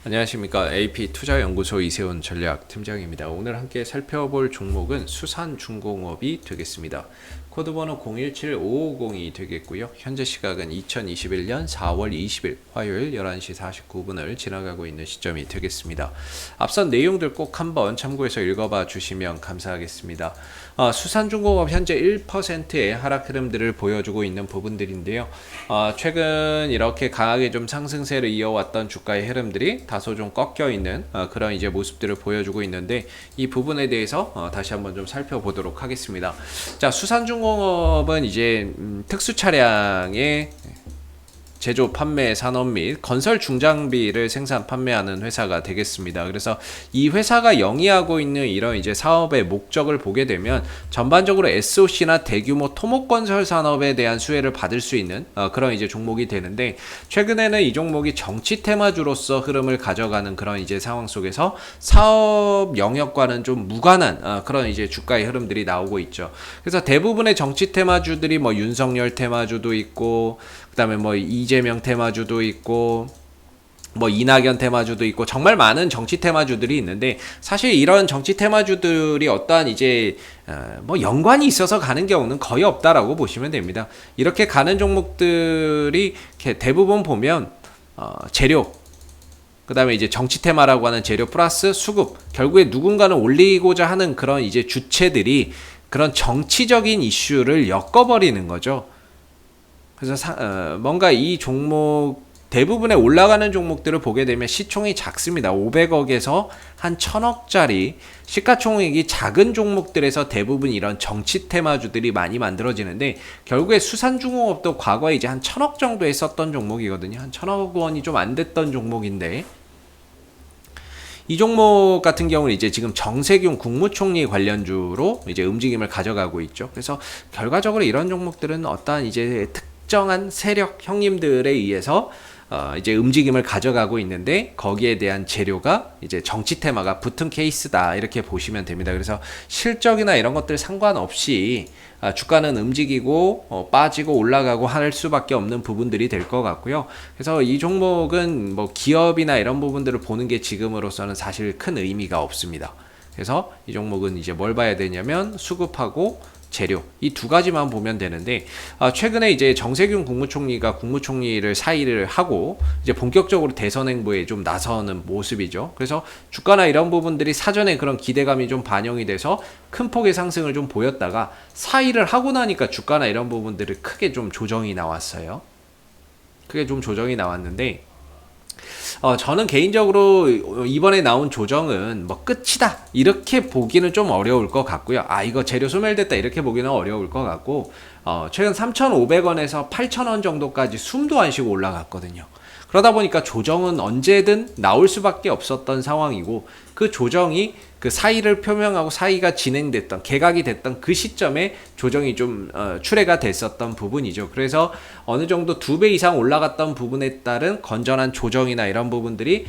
안녕하십니까. AP투자연구소 이세훈 전략팀장입니다. 오늘 함께 살펴볼 종목은 수산중공업이 되겠습니다. 코드번호 017550이 되겠고요. 현재 시각은 2021년 4월 20일 화요일 11시 49분을 지나가고 있는 시점이 되겠습니다. 앞선 내용들 꼭 한번 참고해서 읽어봐 주시면 감사하겠습니다. 수산중공업 현재 1%의 하락 흐름들을 보여주고 있는 부분들인데요. 최근 이렇게 강하게 좀 상승세를 이어왔던 주가의 흐름들이 다소 좀 꺾여 있는 그런 이제 모습들을 보여주고 있는데, 이 부분에 대해서 다시 한번 좀 살펴보도록 하겠습니다. 자, 수산중공업은 이제 특수 차량의 제조, 판매, 산업 및 건설 중장비를 생산, 판매하는 회사가 되겠습니다. 그래서 이 회사가 영위하고 있는 이런 이제 사업의 목적을 보게 되면 전반적으로 SOC나 대규모 토목건설 산업에 대한 수혜를 받을 수 있는 그런 이제 종목이 되는데, 최근에는 이 종목이 정치 테마주로서 흐름을 가져가는 그런 이제 상황 속에서 사업 영역과는 좀 무관한 그런 이제 주가의 흐름들이 나오고 있죠. 그래서 대부분의 정치 테마주들이 뭐 윤석열 테마주도 있고, 그다음에 뭐 이재명 테마주도 있고, 뭐 이낙연 테마주도 있고, 정말 많은 정치 테마주들이 있는데, 사실 이런 정치 테마주들이 어떠한 이제 뭐 연관이 있어서 가는 경우는 거의 없다라고 보시면 됩니다. 이렇게 가는 종목들이 대부분 보면 재료, 그 다음에 이제 정치 테마라고 하는 재료 플러스 수급, 결국에 누군가는 올리고자 하는 그런 이제 주체들이 그런 정치적인 이슈를 엮어버리는 거죠. 그래서 뭔가 이 종목 대부분의 올라가는 종목들을 보게 되면 시총이 작습니다. 500억에서 한 1000억짜리 시가총액이 작은 종목들에서 대부분 이런 정치 테마주들이 많이 만들어지는데, 결국에 수산중공업도 과거에 이제 한 1000억 정도 했었던 종목이거든요. 한 1000억 원이 좀 안 됐던 종목인데, 이 종목 같은 경우는 이제 지금 정세균 국무총리 관련주로 이제 움직임을 가져가고 있죠. 그래서 결과적으로 이런 종목들은 어떠한 이제 특정한 세력 형님들에 의해서 이제 움직임을 가져가고 있는데, 거기에 대한 재료가 이제 정치 테마가 붙은 케이스다, 이렇게 보시면 됩니다. 그래서 실적이나 이런 것들 상관없이 주가는 움직이고 빠지고 올라가고 할 수밖에 없는 부분들이 될 것 같고요. 그래서 이 종목은 뭐 기업이나 이런 부분들을 보는 게 지금으로서는 사실 큰 의미가 없습니다. 그래서 이 종목은 이제 뭘 봐야 되냐면 수급하고 재료, 이 두 가지만 보면 되는데, 최근에 이제 정세균 국무총리가 국무총리를 사의를 하고 이제 본격적으로 대선 행보에 좀 나서는 모습이죠. 그래서 주가나 이런 부분들이 사전에 그런 기대감이 좀 반영이 돼서 큰 폭의 상승을 좀 보였다가 사의를 하고 나니까 주가나 이런 부분들이 크게 좀 조정이 나왔어요. 크게 좀 조정이 나왔는데, 저는 개인적으로 이번에 나온 조정은 뭐 끝이다, 이렇게 보기는 좀 어려울 것 같고요. 이거 재료 소멸됐다, 이렇게 보기는 어려울 것 같고, 최근 3,500원에서 8,000원 정도까지 숨도 안 쉬고 올라갔거든요. 그러다 보니까 조정은 언제든 나올 수밖에 없었던 상황이고, 그 조정이 그 사의를 표명하고 사의가 진행됐던, 개각이 됐던 그 시점에 조정이 좀 출회가 됐었던 부분이죠. 그래서 어느 정도 2배 이상 올라갔던 부분에 따른 건전한 조정이나 이런 부분들이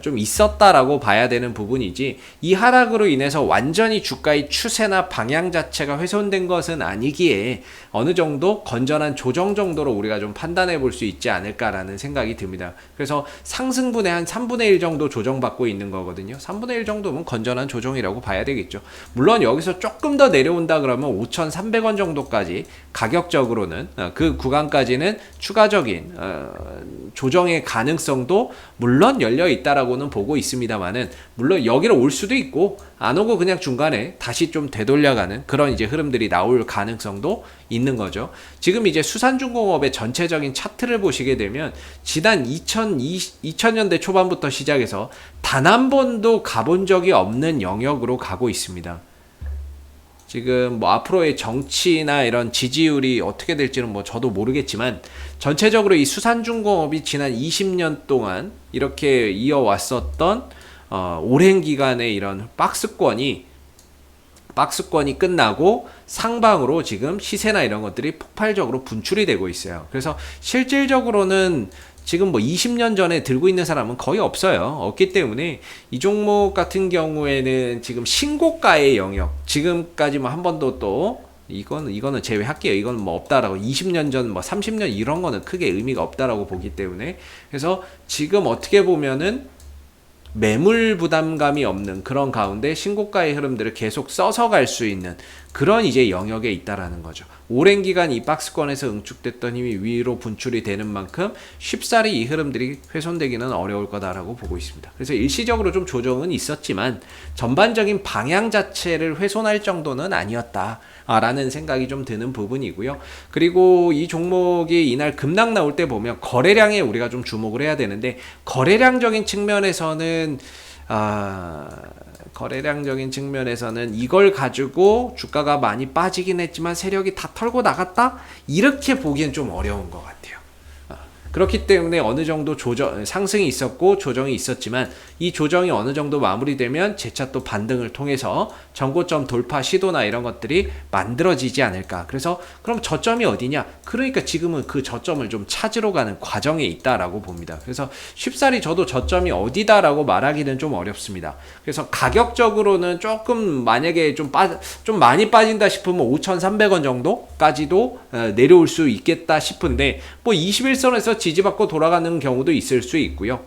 좀 있었다라고 봐야 되는 부분이지, 이 하락으로 인해서 완전히 주가의 추세나 방향 자체가 훼손된 것은 아니기에 어느 정도 건전한 조정 정도로 우리가 좀 판단해 볼 수 있지 않을까라는 생각이 듭니다. 그래서 상승분의 한 3분의 1 정도 조정받고 있는 거거든요. 3분의 1 정도면 건전한 조정이라고 봐야 되겠죠. 물론 여기서 조금 더 내려온다 그러면 5,300원 정도까지 가격적으로는 그 구간까지는 추가적인 조정의 가능성도 물론 열려 있다라고는 보고 있습니다만은, 물론 여기로 올 수도 있고 안 오고 그냥 중간에 다시 좀 되돌려가는 그런 이제 흐름들이 나올 가능성도 있는 거죠. 지금 이제 수산중공업의 전체적인 차트를 보시게 되면 지난 2000년대 초반부터 시작해서 단 한 번도 가본 적이 없는 영역으로 가고 있습니다. 지금 뭐 앞으로의 정치나 이런 지지율이 어떻게 될지는 뭐 저도 모르겠지만, 전체적으로 이 수산중공업이 지난 20년 동안 이렇게 이어왔었던 오랜 기간의 이런 박스권이 끝나고 상방으로 지금 시세나 이런 것들이 폭발적으로 분출이 되고 있어요. 그래서 실질적으로는 지금 뭐 20년 전에 들고 있는 사람은 거의 없어요. 없기 때문에 이 종목 같은 경우에는 지금 신고가의 영역, 지금까지 뭐 한 번도 또 이거는 제외할게요. 이거는 뭐 없다라고, 20년 전 뭐 30년 이런 거는 크게 의미가 없다라고 보기 때문에, 그래서 지금 어떻게 보면은 매물 부담감이 없는 그런 가운데 신고가의 흐름들을 계속 써서 갈 수 있는 그런 이제 영역에 있다라는 거죠. 오랜 기간 이 박스권에서 응축됐던 힘이 위로 분출이 되는 만큼 쉽사리 이 흐름들이 훼손되기는 어려울 거다라고 보고 있습니다. 그래서 일시적으로 좀 조정은 있었지만 전반적인 방향 자체를 훼손할 정도는 아니었다라는 생각이 좀 드는 부분이고요. 그리고 이 종목이 이날 급락 나올 때 보면 거래량에 우리가 좀 주목을 해야 되는데 거래량적인 측면에서는 이걸 가지고 주가가 많이 빠지긴 했지만 세력이 다 털고 나갔다? 이렇게 보기엔 좀 어려운 것 같아요. 그렇기 때문에 어느 정도 상승이 있었고 조정이 있었지만 이 조정이 어느 정도 마무리되면 재차 또 반등을 통해서 전고점 돌파 시도나 이런 것들이 만들어지지 않을까. 그래서 그럼 저점이 어디냐? 그러니까 지금은 그 저점을 좀 찾으러 가는 과정에 있다라고 봅니다. 그래서 쉽사리 저도 저점이 어디다라고 말하기는 좀 어렵습니다. 그래서 가격적으로는 조금 만약에 좀 많이 빠진다 싶으면 5,300원 정도까지도 내려올 수 있겠다 싶은데 뭐 21선에서 지지받고 돌아가는 경우도 있을 수 있고요.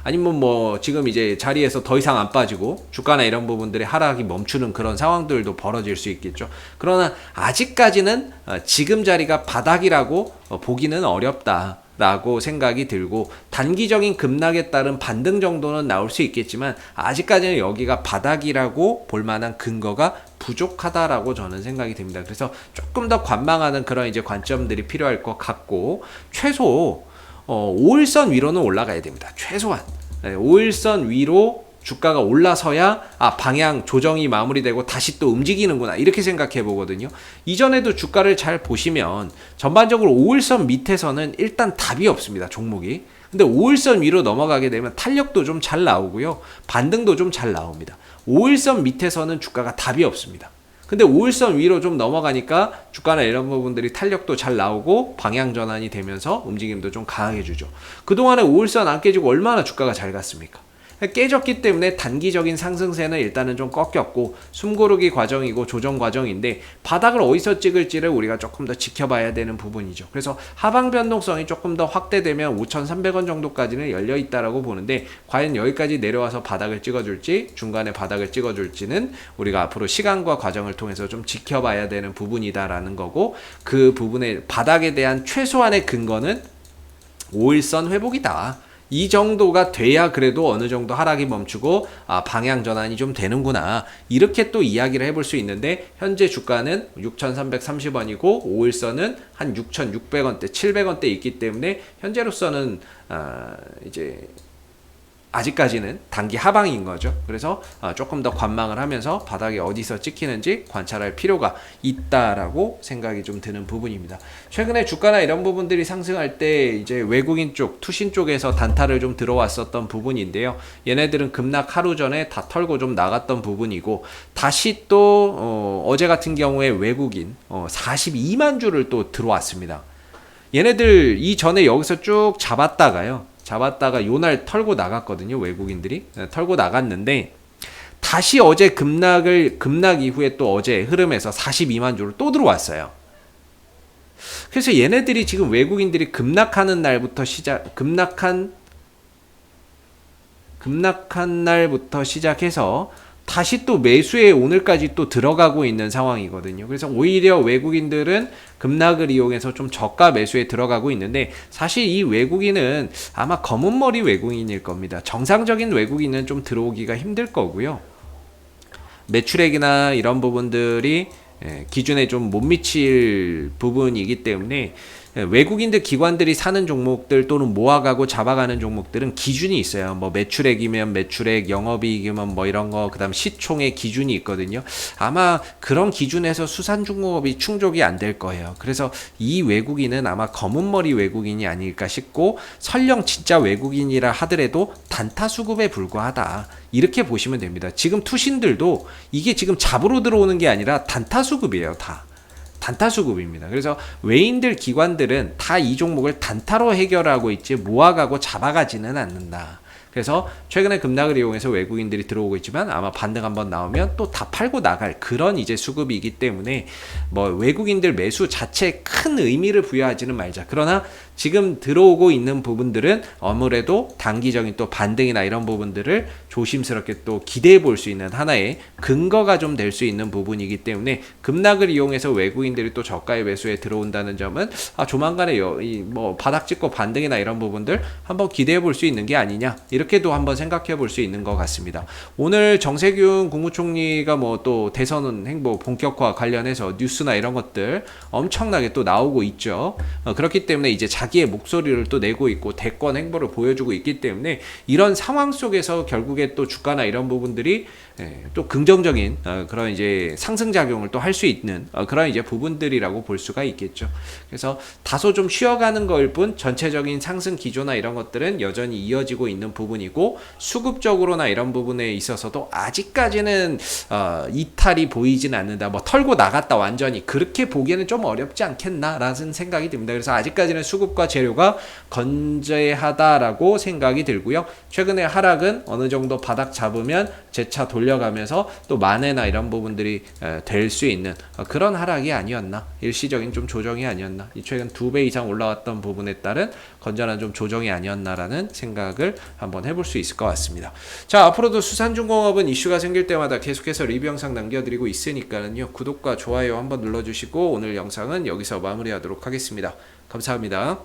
아니면 뭐 지금 이제 자리에서 더 이상 안 빠지고 주가나 이런 부분들이 하락이 멈추는 그런 상황들도 벌어질 수 있겠죠. 그러나 아직까지는 지금 자리가 바닥이라고 보기는 어렵다 라고 생각이 들고 단기적인 급락에 따른 반등 정도는 나올 수 있겠지만 아직까지는 여기가 바닥이라고 볼 만한 근거가 부족하다라고 저는 생각이 듭니다. 그래서 조금 더 관망하는 그런 이제 관점들이 필요할 것 같고 최소 5일선 위로는 올라가야 됩니다. 최소한 5일선 위로 주가가 올라서야 방향 조정이 마무리되고 다시 또 움직이는구나 이렇게 생각해 보거든요. 이전에도 주가를 잘 보시면 전반적으로 5일선 밑에서는 일단 답이 없습니다. 종목이. 근데 5일선 위로 넘어가게 되면 탄력도 좀 잘 나오고요. 반등도 좀 잘 나옵니다. 5일선 밑에서는 주가가 답이 없습니다. 근데 5일선 위로 좀 넘어가니까 주가나 이런 부분들이 탄력도 잘 나오고 방향 전환이 되면서 움직임도 좀 강하게 주죠. 그동안에 5일선 안 깨지고 얼마나 주가가 잘 갔습니까? 깨졌기 때문에 단기적인 상승세는 일단은 좀 꺾였고 숨고르기 과정이고 조정 과정인데 바닥을 어디서 찍을지를 우리가 조금 더 지켜봐야 되는 부분이죠. 그래서 하방 변동성이 조금 더 확대되면 5,300원 정도까지는 열려 있다라고 보는데 과연 여기까지 내려와서 바닥을 찍어줄지 중간에 바닥을 찍어줄지는 우리가 앞으로 시간과 과정을 통해서 좀 지켜봐야 되는 부분이다라는 거고 그 부분의 바닥에 대한 최소한의 근거는 5일선 회복이다. 이 정도가 돼야 그래도 어느 정도 하락이 멈추고 방향 전환이 좀 되는구나 이렇게 또 이야기를 해볼 수 있는데 현재 주가는 6,330원이고 5일선은 한 6,600원대 700원대 있기 때문에 현재로서는 이제 아직까지는 단기 하방인 거죠. 그래서 조금 더 관망을 하면서 바닥이 어디서 찍히는지 관찰할 필요가 있다라고 생각이 좀 드는 부분입니다. 최근에 주가나 이런 부분들이 상승할 때 이제 외국인 쪽, 투신 쪽에서 단타를 좀 들어왔었던 부분인데요. 얘네들은 급락 하루 전에 다 털고 좀 나갔던 부분이고 다시 또 어제 같은 경우에 외국인 42만 주를 또 들어왔습니다. 얘네들 이전에 여기서 쭉 잡았다가 요날 털고 나갔거든요. 외국인들이 털고 나갔는데 다시 어제 급락 이후에 또 어제 흐름에서 42만 주로 또 들어왔어요. 그래서 얘네들이 지금 외국인들이 급락한 날부터 시작해서 다시 또 매수에 오늘까지 또 들어가고 있는 상황이거든요. 그래서 오히려 외국인들은 급락을 이용해서 좀 저가 매수에 들어가고 있는데 사실 이 외국인은 아마 검은 머리 외국인일 겁니다. 정상적인 외국인은 좀 들어오기가 힘들 거고요. 매출액이나 이런 부분들이 기준에 좀 못 미칠 부분이기 때문에 외국인들 기관들이 사는 종목들 또는 모아가고 잡아가는 종목들은 기준이 있어요. 뭐 매출액이면 매출액, 영업이익이면 뭐 이런 거, 그다음 시총의 기준이 있거든요. 아마 그런 기준에서 수산중공업이 충족이 안 될 거예요. 그래서 이 외국인은 아마 검은 머리 외국인이 아닐까 싶고 설령 진짜 외국인이라 하더라도 단타 수급에 불과하다. 이렇게 보시면 됩니다. 지금 투신들도 이게 지금 잡으러 들어오는 게 아니라 단타 수급이에요. 다. 단타 수급입니다. 그래서 외인들 기관들은 다 이 종목을 단타로 해결하고 있지 모아가고 잡아가지는 않는다. 그래서 최근에 급락을 이용해서 외국인들이 들어오고 있지만 아마 반등 한번 나오면 또 다 팔고 나갈 그런 이제 수급이기 때문에 뭐 외국인들 매수 자체에 큰 의미를 부여하지는 말자. 그러나 지금 들어오고 있는 부분들은 아무래도 단기적인 또 반등이나 이런 부분들을 조심스럽게 또 기대해 볼 수 있는 하나의 근거가 좀 될 수 있는 부분이기 때문에 급락을 이용해서 외국인들이 또 저가의 매수에 들어온다는 점은 조만간에 뭐 바닥 찍고 반등이나 이런 부분들 한번 기대해 볼 수 있는 게 아니냐, 이렇게도 한번 생각해 볼 수 있는 것 같습니다. 오늘 정세균 국무총리가 뭐 또 대선 행보 본격화 관련해서 뉴스나 이런 것들 엄청나게 또 나오고 있죠. 그렇기 때문에 이제 자기의 목소리를 또 내고 있고 대권 행보를 보여주고 있기 때문에 이런 상황 속에서 결국에 또 주가나 이런 부분들이 또 긍정적인 그런 이제 상승 작용을 또 할 수 있는 그런 이제 부분들이라고 볼 수가 있겠죠. 그래서 다소 좀 쉬어가는 거일 뿐 전체적인 상승 기조나 이런 것들은 여전히 이어지고 있는 부분이고, 수급적으로나 이런 부분에 있어서도 아직까지는 이탈이 보이진 않는다. 뭐 털고 나갔다 완전히 그렇게 보기에는 좀 어렵지 않겠나라는 생각이 듭니다. 그래서 아직까지는 수급과 재료가 건재하다라고 생각이 들고요. 최근에 하락은 어느 정도 바닥 잡으면 재차 돌려가면서 또 만회나 이런 부분들이 될 수 있는 그런 하락이 아니었나, 일시적인 좀 조정이 아니었나, 최근 2배 이상 올라왔던 부분에 따른 건전한 좀 조정이 아니었나라는 생각을 한번 해볼 수 있을 것 같습니다. 자, 앞으로도 수산중공업은 이슈가 생길 때마다 계속해서 리뷰 영상 남겨드리고 있으니까요, 구독과 좋아요 한번 눌러주시고 오늘 영상은 여기서 마무리하도록 하겠습니다. 감사합니다.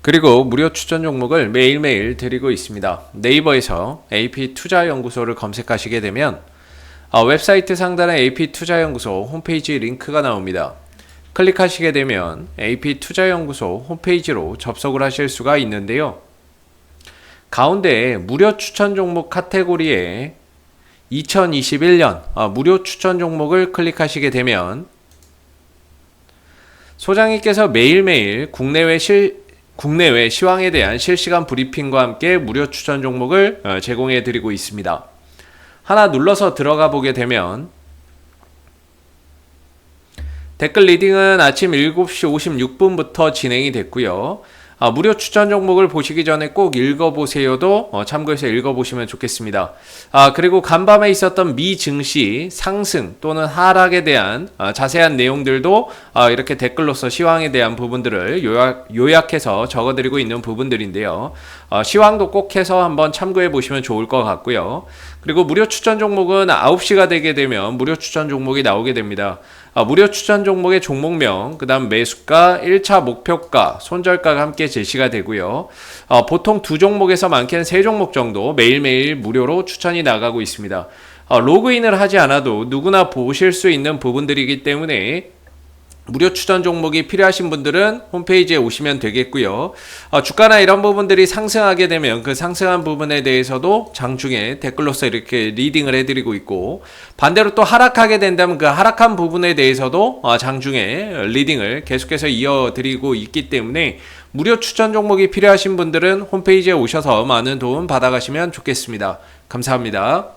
그리고 무료 추천 종목을 매일매일 드리고 있습니다. 네이버에서 AP투자연구소를 검색하시게 되면 웹사이트 상단에 AP투자연구소 홈페이지 링크가 나옵니다. 클릭하시게 되면 AP투자연구소 홈페이지로 접속을 하실 수가 있는데요. 가운데 무료 추천 종목 카테고리에 2021년 무료 추천 종목을 클릭하시게 되면 소장님께서 매일매일 국내외 시황에 대한 실시간 브리핑과 함께 무료 추천 종목을 제공해 드리고 있습니다. 하나 눌러서 들어가 보게 되면 댓글 리딩은 아침 7시 56분부터 진행이 됐고요. 무료 추천 종목을 보시기 전에 꼭 읽어보세요도 참고해서 읽어보시면 좋겠습니다. 그리고 간밤에 있었던 미 증시 상승 또는 하락에 대한 자세한 내용들도 이렇게 댓글로서 시황에 대한 부분들을 요약해서 적어드리고 있는 부분들인데요. 시황도 꼭 해서 한번 참고해 보시면 좋을 것 같고요. 그리고 무료 추천 종목은 9시가 되게 되면 무료 추천 종목이 나오게 됩니다. 무료 추천 종목의 종목명, 그 다음 매수가, 1차 목표가, 손절가가 함께 제시가 되고요. 보통 2종목에서 많게는 3종목 정도 매일매일 무료로 추천이 나가고 있습니다. 로그인을 하지 않아도 누구나 보실 수 있는 부분들이기 때문에 무료 추천 종목이 필요하신 분들은 홈페이지에 오시면 되겠고요. 주가나 이런 부분들이 상승하게 되면 그 상승한 부분에 대해서도 장중에 댓글로서 이렇게 리딩을 해드리고 있고, 반대로 또 하락하게 된다면 그 하락한 부분에 대해서도 장중에 리딩을 계속해서 이어드리고 있기 때문에 무료 추천 종목이 필요하신 분들은 홈페이지에 오셔서 많은 도움 받아가시면 좋겠습니다. 감사합니다.